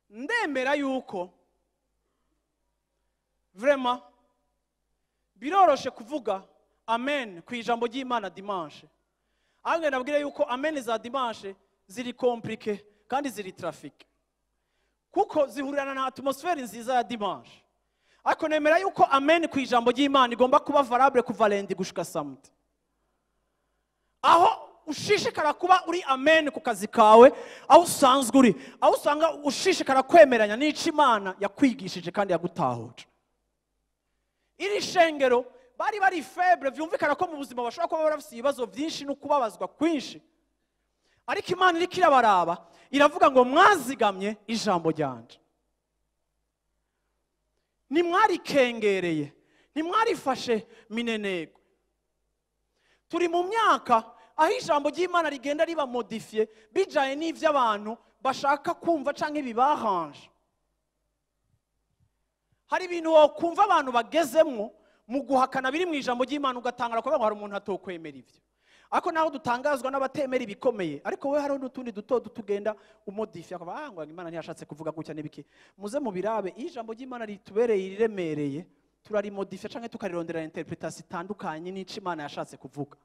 ndemera yuko vraiment biroroshe kuvuga amen ku ijambo ry'Imana dimanche. Ahubwo nabwire yuko amen za dimanche ziri compliqué kandi ziri traffic, kuko zihurirana na atmosphere nziza ya dimanche. Ariko nemera yuko amen ku ijambo ry'Imana igomba kuba valable kuva lundi gushika samedi. Aho ushishikara kuba uri amen ku kazi kawe, aho usanzwe uri, aho usanga ushishikara kwemeranya n'ico Imana yakwigishije kandi yagutahuje. Iri shengero bari faible, vyumvikana ko mu buzima bashobora kuba barafise ibibazo vyinshi no kubabazwa kwinshi, ariko Imana iriko irabaraba iravuga ngo mwazigamye ijambo ryanje, nimwarikengereye, nimwarifashe minenegwe. Turi mu myaka aho ijambo ry'Imana rigenda riba modifiye bijaye n'ivyo abantu bashaka kumva canke bibahanje. Hari ibintu wokumva abantu bagezemwo mu guhakana biri mu ijambo ry'Imana ugatangara ko hari umuntu atokwemera ivyo. Ariko naho dutangazwa n'abatemera ibikomeye, ariko we hari n'utundi duto dutugenda umodifiye akaba ngo Imana ntiyashatse kuvuga gutya n'ibiki. Muze mu birabe ijambo ry'Imana ritubereye riremereye, turarimodifiye canke tukarirondera interpretation itandukanye n'ico Imana yashatse kuvuga.